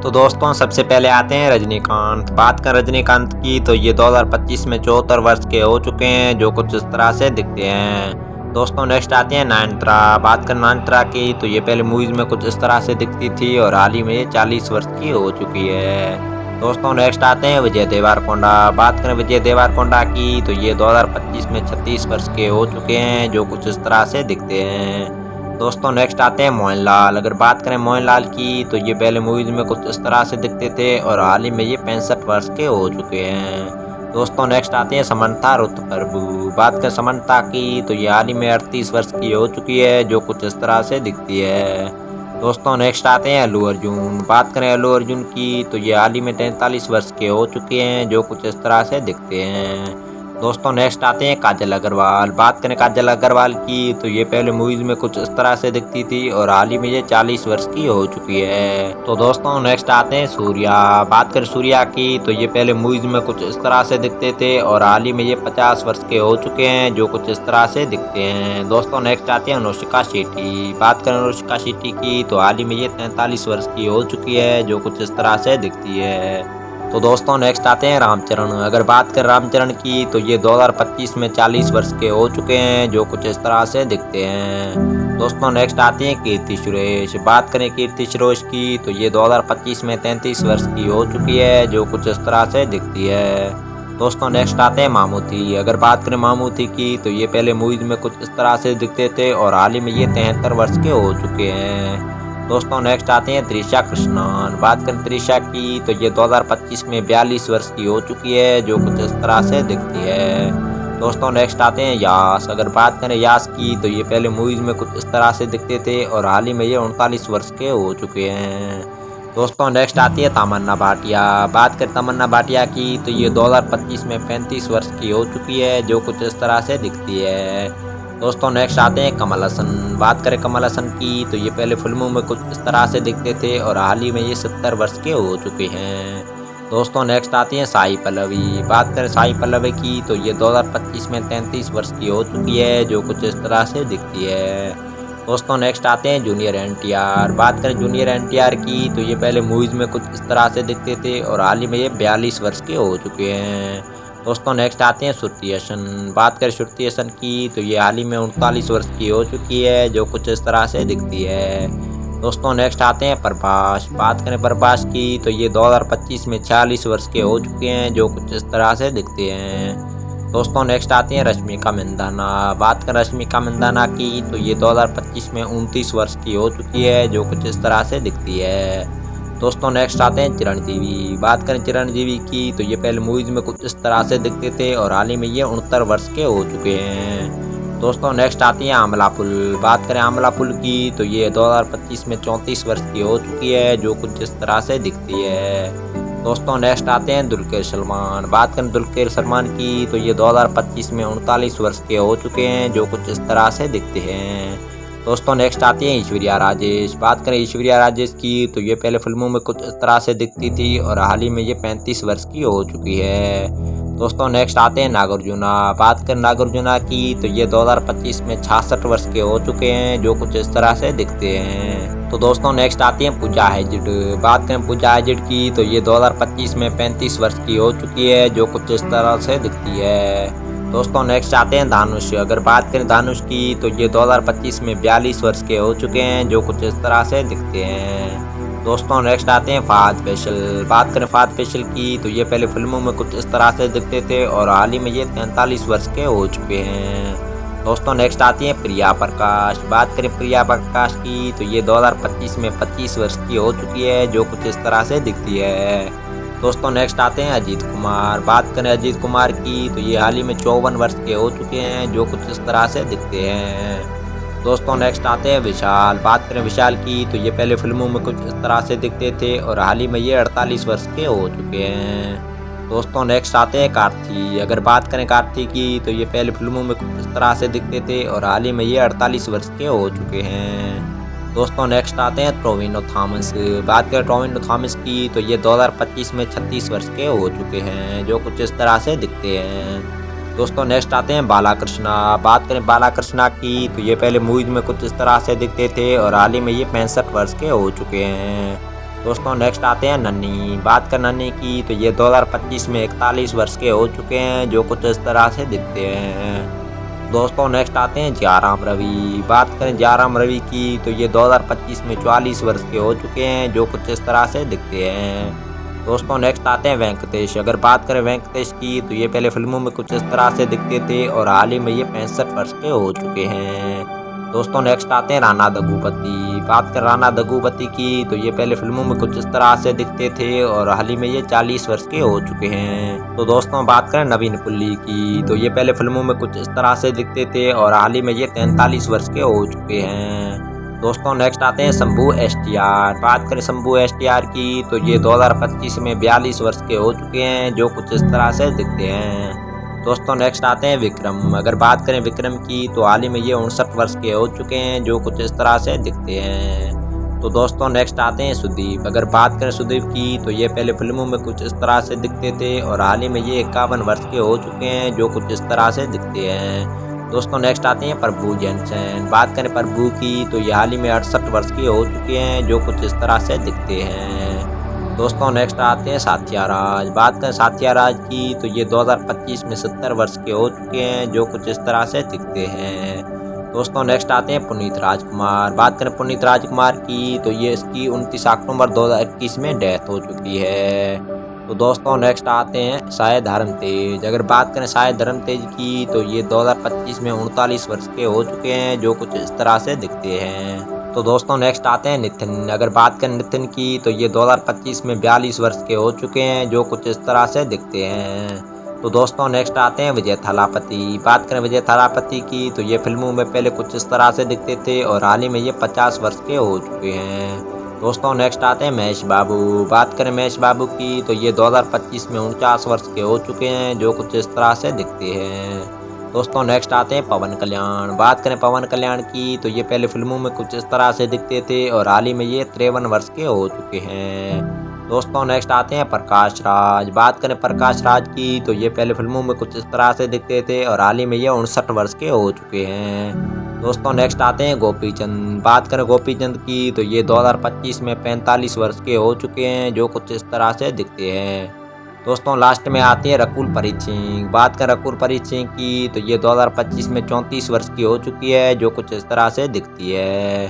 तो दोस्तों सबसे पहले आते हैं रजनीकांत। बात कर रजनीकांत की तो ये 2025 में 74 वर्ष के हो चुके हैं, जो कुछ इस तरह से दिखते हैं। दोस्तों नेक्स्ट आते हैं नयनतारा। बात कर नयनतारा की तो ये पहले मूवीज में कुछ इस तरह से दिखती थी और हाल ही में ये 40 वर्ष की हो चुकी है। दोस्तों नेक्स्ट आते हैं विजय देवरकोंडा। बात करें विजय देवरकोंडा की तो ये 2025 में 36 वर्ष के हो चुके हैं, जो कुछ इस तरह से दिखते हैं। दोस्तों नेक्स्ट आते हैं मोहनलाल। अगर बात करें मोहनलाल की तो ये पहले मूवीज में कुछ इस तरह से दिखते थे और हाल ही में ये 65 वर्ष के हो चुके हैं। दोस्तों नेक्स्ट आते हैं समंथा रुत प्रभु। बात करें समंथा की तो ये हाल ही में 38 वर्ष की हो चुकी है, जो कुछ इस तरह से दिखती है। दोस्तों नेक्स्ट आते हैं अल्लू अर्जुन। बात करें अल्लू अर्जुन की तो ये हाल ही में 43 वर्ष के हो चुके हैं, जो कुछ इस तरह से दिखते हैं। दोस्तों नेक्स्ट आते हैं काजल अग्रवाल। बात करें काजल अग्रवाल की तो ये पहले मूवीज में कुछ इस तरह से दिखती थी और हाल ही में ये 40 वर्ष की हो चुकी है। तो दोस्तों नेक्स्ट आते हैं सूर्या। बात करें सूर्या की तो ये पहले मूवीज में कुछ इस तरह से दिखते थे और हाल ही में ये 50 वर्ष के हो चुके हैं, जो कुछ इस तरह से दिखते हैं। दोस्तों नेक्स्ट आते हैं अनुष्का शेट्टी। बात करें अनुष्का शेट्टी की तो हाल ही में ये 43 वर्ष की हो चुकी है, जो कुछ इस तरह से दिखती है। तो दोस्तों नेक्स्ट आते हैं रामचरण। अगर बात करें रामचरण की तो ये 2025 में 40 वर्ष के हो चुके हैं, जो कुछ इस तरह से दिखते हैं। दोस्तों नेक्स्ट आते हैं कीर्ति सुरेश। बात करें कीर्ति सुरेश की तो ये 2025 में 33 वर्ष की हो चुकी है, जो कुछ इस तरह से दिखती है। दोस्तों नेक्स्ट आते हैं मामूती। अगर बात करें मामूती की तो ये पहले मूवीज में कुछ इस तरह से दिखते थे और हाल ही में ये 73 वर्ष के हो चुके हैं। दोस्तों नेक्स्ट आते हैं त्रिशा कृष्णन। बात करें त्रिशा की तो ये 2025 में 42 वर्ष की हो चुकी है, जो कुछ इस तरह से दिखती है। दोस्तों नेक्स्ट आते हैं यास। अगर बात करें यास की तो ये पहले मूवीज में कुछ इस तरह से दिखते थे और हाल ही में ये 39 वर्ष के हो चुके हैं। दोस्तों नेक्स्ट आती है तमन्ना भाटिया। बात करें तमन्ना भाटिया की तो ये 2025 में 35 वर्ष की हो चुकी है, जो कुछ इस तरह से दिखती है। दोस्तों नेक्स्ट आते हैं कमल हसन। बात करें कमल हसन की तो ये पहले फिल्मों में कुछ इस तरह से दिखते थे और हाल ही में ये 70 वर्ष के हो चुके हैं। दोस्तों नेक्स्ट आती हैं साई पल्लवी। बात करें साई पल्लवी की तो ये 2025 में 33 वर्ष की हो चुकी है, जो कुछ इस तरह से दिखती है। दोस्तों नेक्स्ट आते हैं जूनियर एनटीआर। बात करें जूनियर एनटीआर की तो ये पहले मूवीज में कुछ इस तरह से दिखते थे और हाल ही में ये 42 वर्ष के हो चुके हैं। दोस्तों नेक्स्ट आते हैं श्रुति हसन। बात करें श्रुति हसन की तो ये हाल ही में 39 वर्ष की हो चुकी है, जो कुछ इस तरह से दिखती है। दोस्तों नेक्स्ट आते हैं प्रभास। बात करें प्रभास की तो ये 2025 में 46 वर्ष के हो चुके हैं, जो कुछ इस तरह से दिखते हैं। दोस्तों नेक्स्ट आते हैं रश्मिका मंदाना। बात करें रश्मिका मंदाना की तो ये 2025 में 29 वर्ष की हो चुकी है, जो कुछ इस तरह से दिखती है। दोस्तों नेक्स्ट आते हैं चिरंजीवी। बात करें चिरंजीवी की तो ये पहले मूवीज में कुछ इस तरह से दिखते थे और हाल ही में ये 69 वर्ष के हो चुके हैं। दोस्तों नेक्स्ट आती है आमला पुल। बात करें आमला पुल की तो ये 2025 में 34 वर्ष की हो चुकी है, जो कुछ इस तरह से दिखती है। दोस्तों नेक्स्ट आते हैं दुलकर सलमान। बात करें दुलकर सलमान की तो ये 2025 में 39 वर्ष के हो चुके हैं, जो कुछ इस तरह से दिखते हैं। दोस्तों नेक्स्ट आती है ऐश्वर्या राजेश। बात करें ऐश्वर्या राजेश की तो ये पहले फिल्मों में कुछ इस तरह से दिखती थी और हाल ही में ये 35 वर्ष की हो चुकी है। दोस्तों नेक्स्ट आते हैं नागार्जुना। बात करें नागार्जुना की तो ये 2025 में 66 वर्ष के हो चुके हैं, जो कुछ इस तरह से दिखते हैं। तो दोस्तों नेक्स्ट आती है पूजा हेगड़े। बात करें पूजा हेगड़े की तो ये 2025 में 35 वर्ष की हो चुकी है, जो कुछ इस तरह से दिखती है। दोस्तों नेक्स्ट आते हैं धानुष। अगर बात करें धानुष की तो ये 2025 में 42 वर्ष के हो चुके हैं, जो कुछ इस तरह से दिखते हैं। दोस्तों नेक्स्ट आते हैं फहद फैसल। बात करें फहद फैसल की तो ये पहले फिल्मों में कुछ इस तरह से दिखते थे और हाल ही में ये 43 वर्ष के हो चुके हैं। दोस्तों नेक्स्ट आती है प्रिया प्रकाश। बात करें प्रिया प्रकाश की तो ये 2025 में 25 वर्ष की हो चुकी है, जो कुछ इस तरह से दिखती है। दोस्तों नेक्स्ट आते हैं अजीत कुमार। बात करें अजीत कुमार की तो ये हाल ही में 54 वर्ष के हो चुके हैं, जो कुछ इस तरह से दिखते हैं। दोस्तों नेक्स्ट आते हैं विशाल। बात करें विशाल की तो ये पहले फिल्मों में कुछ इस तरह से दिखते थे और हाल ही में ये 48 वर्ष के हो चुके हैं। दोस्तों नेक्स्ट आते हैं कार्ती। अगर बात करें कार्ती की तो ये पहले फिल्मों में कुछ इस तरह से दिखते थे और हाल ही में ये 48 वर्ष के हो चुके हैं। दोस्तों नेक्स्ट आते हैं टोविनो थॉमस। बात करें टोविनो थॉमस की तो ये 2025 में 36 वर्ष के हो चुके हैं, जो कुछ इस तरह से दिखते हैं। दोस्तों नेक्स्ट आते हैं बालाकृष्णा। बात करें बालाकृष्णा की तो ये पहले मूवीज में कुछ इस तरह से दिखते थे और हाल ही में ये 65 वर्ष के हो चुके हैं। दोस्तों नेक्स्ट आते हैं नन्ही। बात कर नन्ही की तो ये 2025 में 41 वर्ष के हो चुके हैं, जो कुछ इस तरह से दिखते हैं। दोस्तों नेक्स्ट आते हैं जयराम रवि। बात करें जयराम रवि की तो ये 2025 में 44 वर्ष के हो चुके हैं, जो कुछ इस तरह से दिखते हैं। दोस्तों नेक्स्ट आते हैं वेंकटेश। अगर बात करें वेंकटेश की तो ये पहले फिल्मों में कुछ इस तरह से दिखते थे और हाल ही में ये 65 वर्ष के हो चुके हैं। दोस्तों नेक्स्ट आते हैं राणा दग्गुबाती। बात कर राणा दग्गुबाती की तो ये पहले फिल्मों में कुछ इस तरह से दिखते थे और हाल ही में ये 40 वर्ष के हो चुके हैं। तो दोस्तों बात करें नवीन पुल्ली की तो ये पहले फिल्मों में कुछ इस तरह से दिखते थे और हाल ही में ये 43 वर्ष के हो चुके हैं। दोस्तों नेक्स्ट आते हैं शंभू एसटीआर। बात करें शंभू एसटीआर की तो ये 2025 में 42 वर्ष के हो चुके हैं, जो कुछ इस तरह से दिखते हैं। दोस्तों नेक्स्ट आते हैं विक्रम। अगर बात करें विक्रम की तो हाल ही में ये 59 वर्ष के हो चुके हैं, जो कुछ इस तरह से दिखते हैं। तो दोस्तों नेक्स्ट आते हैं सुदीप। अगर बात करें सुदीप की तो ये पहले फिल्मों में कुछ इस तरह से दिखते थे और हाल ही में ये 51 वर्ष के हो चुके हैं, जो कुछ इस तरह से दिखते हैं। दोस्तों नेक्स्ट आते हैं प्रभु जेनसेन। बात करें प्रभु की तो ये हाल ही में 68 वर्ष के हो चुके हैं, जो कुछ इस तरह से दिखते हैं। दोस्तों नेक्स्ट आते हैं साथिया राज। बात करें साथिया राज की तो ये 2025 में 70 वर्ष के हो चुके हैं, जो कुछ इस तरह से दिखते हैं। दोस्तों नेक्स्ट आते हैं पुनीत राजकुमार। बात करें पुनीत राजकुमार की तो ये इसकी 29 अक्टूबर 2021 में डेथ हो चुकी है। तो दोस्तों नेक्स्ट आते हैं शायद धर्मतेज। अगर बात करें शायद धर्मतेज की तो ये 2025 में 39 वर्ष के हो चुके हैं, जो कुछ इस तरह से दिखते हैं। तो दोस्तों नेक्स्ट आते हैं नितिन। अगर बात करें नितिन की तो ये 2025 में 42 वर्ष के हो चुके हैं, जो कुछ इस तरह से दिखते हैं। तो दोस्तों नेक्स्ट आते हैं विजय थालापति। बात करें विजय थालापति की तो ये फिल्मों में पहले कुछ इस तरह से दिखते थे और हाल ही में ये 50 वर्ष के हो चुके हैं। दोस्तों नेक्स्ट आते हैं महेश बाबू। बात करें महेश बाबू की तो ये 2025 में 49 वर्ष के हो चुके हैं, जो कुछ इस तरह से दिखते हैं। दोस्तों नेक्स्ट आते हैं पवन कल्याण। बात करें पवन कल्याण की तो ये पहले फिल्मों में कुछ इस तरह से दिखते थे और हाल ही में ये 53 वर्ष के हो चुके हैं। दोस्तों नेक्स्ट आते हैं प्रकाश राज। बात करें प्रकाश राज की तो ये पहले फिल्मों में कुछ इस तरह से दिखते थे और हाल ही में ये 59 वर्ष के हो चुके हैं। दोस्तों नेक्स्ट आते हैं गोपी चंद। बात करें गोपी चंद की तो ये 2025 में 45 वर्ष के हो चुके हैं, जो कुछ इस तरह से दिखते हैं। दोस्तों लास्ट में आती है रकुल प्रीत सिंह। बात करें रकुल प्रीत सिंह की तो ये 2025 में 34 वर्ष की हो चुकी है, जो कुछ इस तरह से दिखती है।